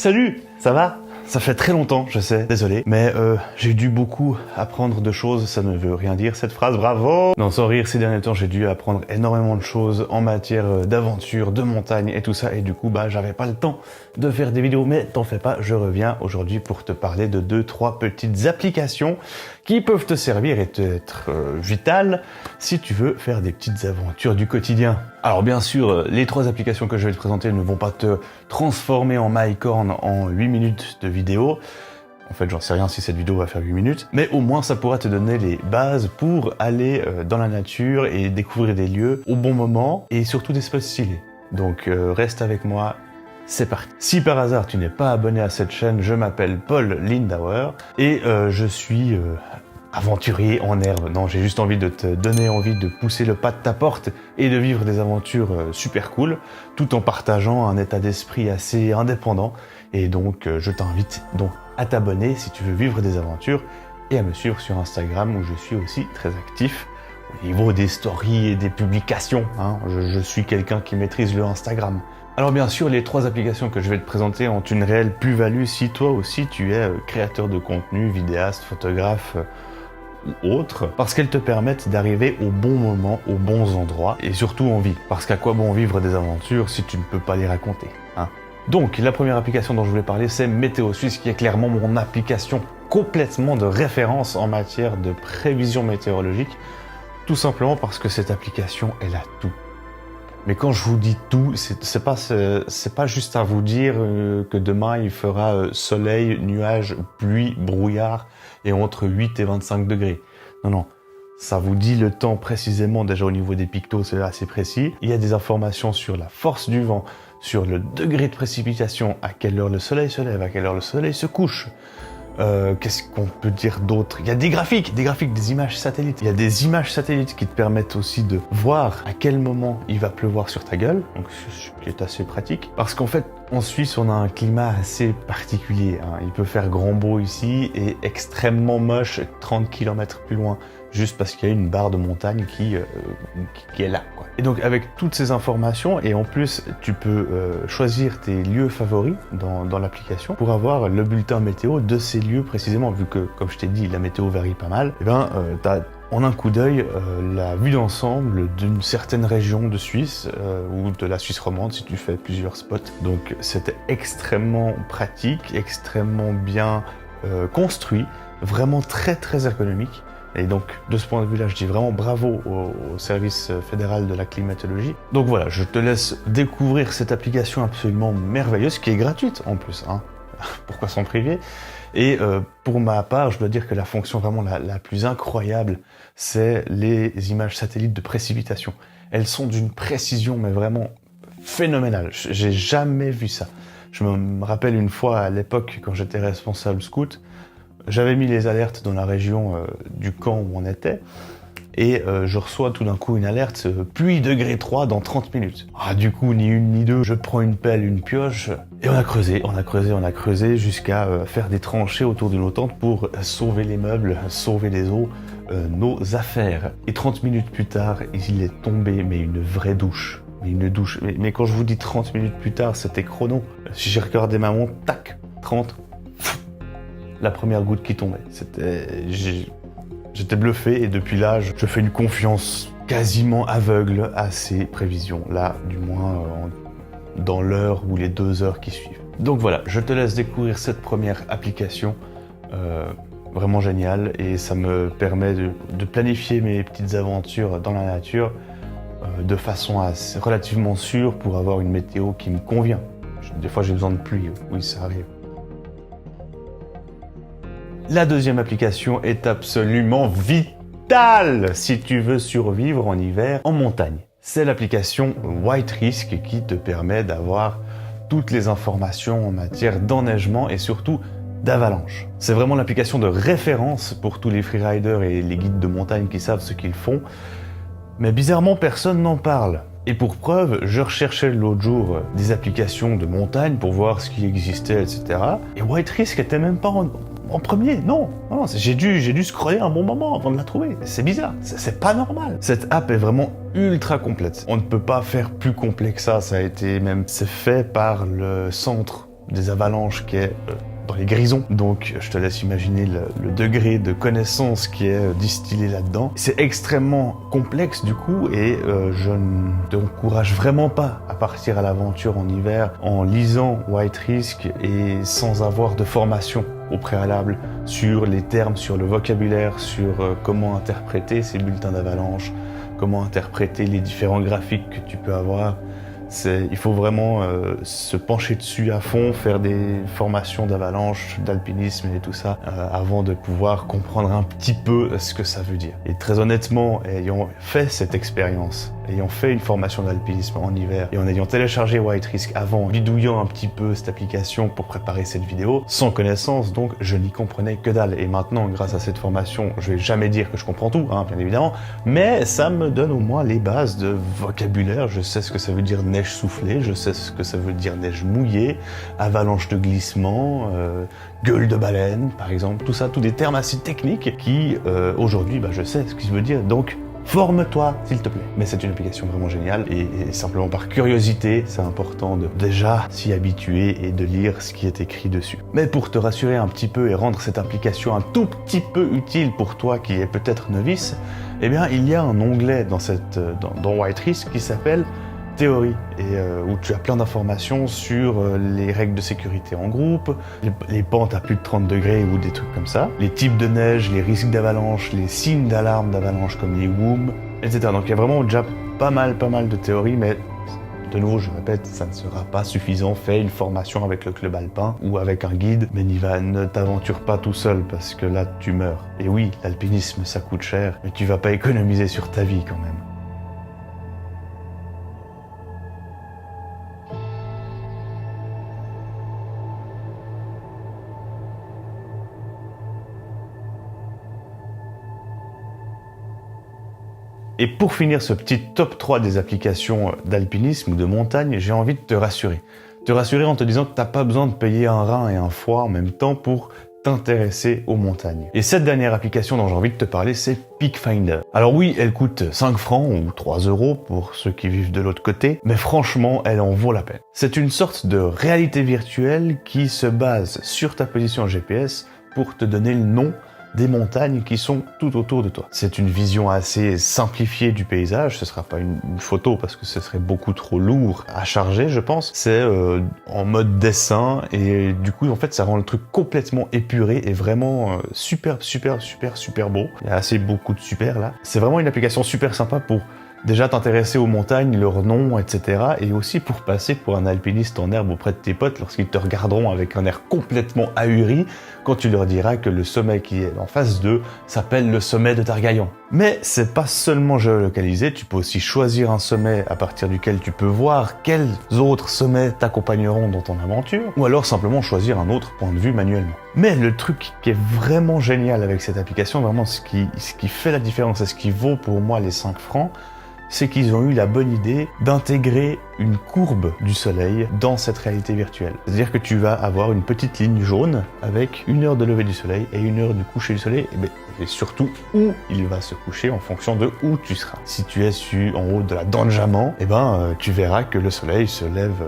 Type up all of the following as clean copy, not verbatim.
Salut, ça va? Ça fait très longtemps, je sais, désolé, mais j'ai dû beaucoup apprendre de choses, ça ne veut rien dire cette phrase, bravo! Non, sans rire, ces derniers temps, j'ai dû apprendre énormément de choses en matière d'aventure, de montagne et tout ça, et du coup, j'avais pas le temps de faire des vidéos, mais t'en fais pas, je reviens aujourd'hui pour te parler de 2-3 petites applications qui peuvent te servir et être vitales si tu veux faire des petites aventures du quotidien. Alors bien sûr, les 3 applications que je vais te présenter ne vont pas te transformer en MyCorn en 8 minutes de vidéo. En fait, j'en sais rien si cette vidéo va faire 8 minutes, mais au moins ça pourra te donner les bases pour aller dans la nature et découvrir des lieux au bon moment et surtout des spots stylés. Donc reste avec moi, c'est parti. Si par hasard tu n'es pas abonné à cette chaîne, je m'appelle Paul Lindauer et je suis aventurier en herbe. Non, j'ai juste envie de te donner envie de pousser le pas de ta porte et de vivre des aventures super cool, tout en partageant un état d'esprit assez indépendant. Et donc, je t'invite donc à t'abonner si tu veux vivre des aventures et à me suivre sur Instagram où je suis aussi très actif au niveau des stories et des publications. Je suis quelqu'un qui maîtrise le Instagram. Alors bien sûr, les 3 applications que je vais te présenter ont une réelle plus-value si toi aussi tu es créateur de contenu, vidéaste, photographe ou autre, parce qu'elles te permettent d'arriver au bon moment, aux bons endroits et surtout en vie. Parce qu'à quoi bon vivre des aventures si tu ne peux pas les raconter, Donc, la première application dont je voulais parler, c'est Météo Suisse, qui est clairement mon application complètement de référence en matière de prévision météorologique, tout simplement parce que cette application, elle a tout. Mais quand je vous dis tout, c'est pas juste à vous dire que demain il fera soleil, nuages, pluie, brouillard et entre 8 et 25 degrés. Non, ça vous dit le temps précisément, déjà au niveau des pictos, c'est assez précis. Il y a des informations sur la force du vent, sur le degré de précipitation, à quelle heure le soleil se lève, à quelle heure le soleil se couche. Qu'est-ce qu'on peut dire d'autre? Il y a des graphiques, des images satellites. Il y a des images satellites qui te permettent aussi de voir à quel moment il va pleuvoir sur ta gueule, donc ce qui est assez pratique. Parce qu'en fait, en Suisse, on a un climat assez particulier. Il peut faire grand beau ici et extrêmement moche 30 km plus loin, juste parce qu'il y a une barre de montagne qui est là, quoi. Et donc avec toutes ces informations, et en plus tu peux choisir tes lieux favoris dans l'application pour avoir le bulletin météo de ces lieux précisément, vu que, comme je t'ai dit, la météo varie pas mal, et t'as en un coup d'œil la vue d'ensemble d'une certaine région de Suisse ou de la Suisse romande si tu fais plusieurs spots. Donc c'était extrêmement pratique, extrêmement bien construit, vraiment très très ergonomique. Et donc, de ce point de vue-là, je dis vraiment bravo au service fédéral de la climatologie. Donc voilà, je te laisse découvrir cette application absolument merveilleuse, qui est gratuite en plus. Pourquoi s'en priver? Et pour ma part, je dois dire que la fonction vraiment la plus incroyable, c'est les images satellites de précipitation. Elles sont d'une précision, mais vraiment phénoménale. J'ai jamais vu ça. Je me rappelle une fois, à l'époque, quand j'étais responsable scout, j'avais mis les alertes dans la région du camp où on était et je reçois tout d'un coup une alerte pluie degré 3 dans 30 minutes. Du coup, ni une ni deux, je prends une pelle, une pioche et on a creusé jusqu'à faire des tranchées autour de nos tentes pour sauver les meubles, sauver les eaux, nos affaires. Et 30 minutes plus tard, il est tombé mais une vraie douche. Mais quand je vous dis 30 minutes plus tard, c'était chrono. Si j'ai regardé ma montre, tac, 30. La première goutte qui tombait. J'étais bluffé et depuis là, je fais une confiance quasiment aveugle à ces prévisions. Là, du moins, dans l'heure ou les 2 heures qui suivent. Donc voilà, je te laisse découvrir cette première application vraiment géniale et ça me permet de planifier mes petites aventures dans la nature de façon relativement sûre pour avoir une météo qui me convient. Des fois, j'ai besoin de pluie. Oui, ça arrive. La deuxième application est absolument vitale si tu veux survivre en hiver en montagne. C'est l'application White Risk qui te permet d'avoir toutes les informations en matière d'enneigement et surtout d'avalanche. C'est vraiment l'application de référence pour tous les freeriders et les guides de montagne qui savent ce qu'ils font. Mais bizarrement, personne n'en parle. Et pour preuve, je recherchais l'autre jour des applications de montagne pour voir ce qui existait, etc. Et White Risk était même pas en premier, non, j'ai dû scroller un bon moment avant de la trouver. C'est bizarre, c'est pas normal. Cette app est vraiment ultra complète. On ne peut pas faire plus complet que ça. C'est fait par le centre des avalanches qui est dans les grisons. Donc je te laisse imaginer le degré de connaissance qui est distillé là-dedans. C'est extrêmement complexe du coup et je ne t'encourage vraiment pas à partir à l'aventure en hiver en lisant White Risk et sans avoir de formation au préalable sur les termes, sur le vocabulaire, sur comment interpréter ces bulletins d'avalanche, comment interpréter les différents graphiques que tu peux avoir. Il faut vraiment se pencher dessus à fond, faire des formations d'avalanche, d'alpinisme et tout ça, avant de pouvoir comprendre un petit peu ce que ça veut dire. Et très honnêtement, ayant fait cette expérience, ayant fait une formation d'alpinisme en hiver, et en ayant téléchargé White Risk avant, bidouillant un petit peu cette application pour préparer cette vidéo, sans connaissance, donc je n'y comprenais que dalle. Et maintenant, grâce à cette formation, je vais jamais dire que je comprends tout, hein, bien évidemment, mais ça me donne au moins les bases de vocabulaire. Je sais ce que ça veut dire neige soufflée, je sais ce que ça veut dire neige mouillée, avalanche de glissement, gueule de baleine, par exemple, tout ça, tous des termes assez techniques qui, aujourd'hui, je sais ce qu'ils veut dire, donc forme-toi, s'il te plaît. Mais c'est une application vraiment géniale et simplement par curiosité, c'est important de déjà s'y habituer et de lire ce qui est écrit dessus. Mais pour te rassurer un petit peu et rendre cette application un tout petit peu utile pour toi qui est peut-être novice, eh bien, il y a un onglet dans White Risk qui s'appelle Théorie et où tu as plein d'informations sur les règles de sécurité en groupe, les pentes à plus de 30 degrés ou des trucs comme ça, les types de neige, les risques d'avalanche, les signes d'alarme d'avalanche comme les WOOM, etc. Donc il y a vraiment déjà pas mal de théories, mais de nouveau, je répète, ça ne sera pas suffisant. Fais une formation avec le club alpin ou avec un guide, mais ne t'aventure pas tout seul parce que là tu meurs. Et oui, l'alpinisme ça coûte cher, mais tu vas pas économiser sur ta vie quand même. Et pour finir ce petit top 3 des applications d'alpinisme ou de montagne, j'ai envie de te rassurer. Te rassurer en te disant que tu n'as pas besoin de payer un rein et un foie en même temps pour t'intéresser aux montagnes. Et cette dernière application dont j'ai envie de te parler, c'est Peakfinder. Alors oui, elle coûte 5 francs ou 3 € pour ceux qui vivent de l'autre côté, mais franchement, elle en vaut la peine. C'est une sorte de réalité virtuelle qui se base sur ta position GPS pour te donner le nom des montagnes qui sont tout autour de toi. C'est une vision assez simplifiée du paysage, ce sera pas une photo parce que ce serait beaucoup trop lourd à charger, je pense. C'est en mode dessin et du coup en fait ça rend le truc complètement épuré et vraiment super beau. Il y a assez beaucoup de super là. C'est vraiment une application super sympa pour déjà t'intéresser aux montagnes, leurs noms, etc. Et aussi pour passer pour un alpiniste en herbe auprès de tes potes lorsqu'ils te regarderont avec un air complètement ahuri quand tu leur diras que le sommet qui est en face d'eux s'appelle le sommet de Targayan. Mais c'est pas seulement géolocalisé, tu peux aussi choisir un sommet à partir duquel tu peux voir quels autres sommets t'accompagneront dans ton aventure, ou alors simplement choisir un autre point de vue manuellement. Mais le truc qui est vraiment génial avec cette application, vraiment ce qui fait la différence et ce qui vaut pour moi les 5 francs, c'est qu'ils ont eu la bonne idée d'intégrer une courbe du soleil dans cette réalité virtuelle. C'est-à-dire que tu vas avoir une petite ligne jaune avec 1 heure de lever du soleil et 1 heure du coucher du soleil, et surtout où il va se coucher en fonction de où tu seras. Si tu es en haut de la Danjaman, tu verras que le soleil se lève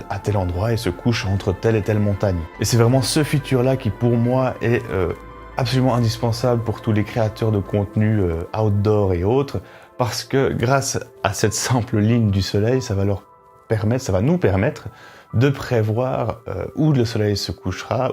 à tel endroit et se couche entre telle et telle montagne. Et c'est vraiment ce feature-là qui pour moi est absolument indispensable pour tous les créateurs de contenu outdoor et autres, parce que grâce à cette simple ligne du soleil, ça va nous permettre de prévoir où le soleil se couchera,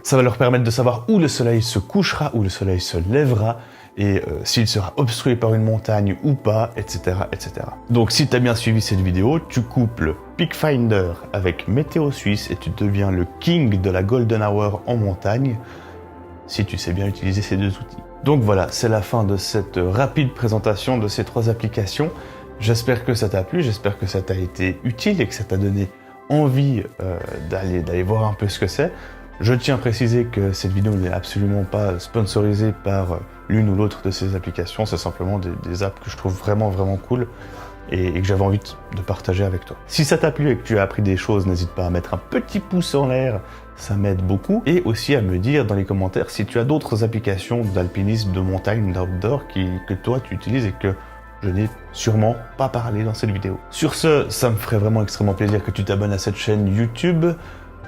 ça va leur permettre de savoir où le soleil se couchera, où le soleil se lèvera, et s'il sera obstrué par une montagne ou pas, etc., etc. Donc si tu as bien suivi cette vidéo, tu couples Peakfinder avec Météo Suisse et tu deviens le king de la Golden Hour en montagne, si tu sais bien utiliser ces deux outils. Donc voilà, c'est la fin de cette rapide présentation de ces 3 applications. J'espère que ça t'a plu, j'espère que ça t'a été utile et que ça t'a donné envie d'aller voir un peu ce que c'est. Je tiens à préciser que cette vidéo n'est absolument pas sponsorisée par l'une ou l'autre de ces applications, c'est simplement des apps que je trouve vraiment cool et que j'avais envie de partager avec toi. Si ça t'a plu et que tu as appris des choses, n'hésite pas à mettre un petit pouce en l'air, ça m'aide beaucoup, et aussi à me dire dans les commentaires si tu as d'autres applications d'alpinisme, de montagne, d'outdoor que toi tu utilises et que je n'ai sûrement pas parlé dans cette vidéo. Sur ce, ça me ferait vraiment extrêmement plaisir que tu t'abonnes à cette chaîne YouTube.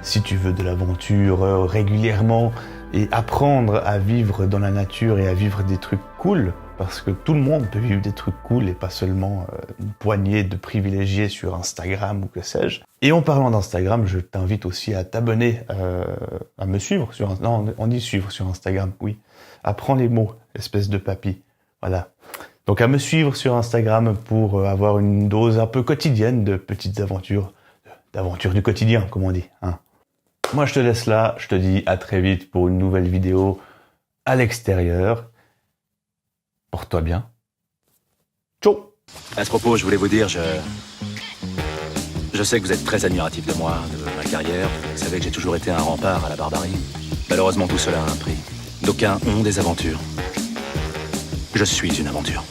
Si tu veux de l'aventure régulièrement et apprendre à vivre dans la nature et à vivre des trucs cool, parce que tout le monde peut vivre des trucs cool et pas seulement une poignée de privilégiés sur Instagram ou que sais-je. Et en parlant d'Instagram, je t'invite aussi à t'abonner, à me suivre sur... Non, on dit suivre sur Instagram, oui. Apprends les mots, espèce de papy. Voilà. Donc à me suivre sur Instagram pour avoir une dose un peu quotidienne de petites aventures, d'aventures du quotidien, comme on dit. Hein. Moi, je te laisse là. Je te dis à très vite pour une nouvelle vidéo à l'extérieur. Porte-toi bien. Ciao. À ce propos, je voulais vous dire, je sais que vous êtes très admiratif de moi, de ma carrière. Vous savez que j'ai toujours été un rempart à la barbarie. Malheureusement, tout cela a un prix. D'aucuns ont des aventures. Je suis une aventure.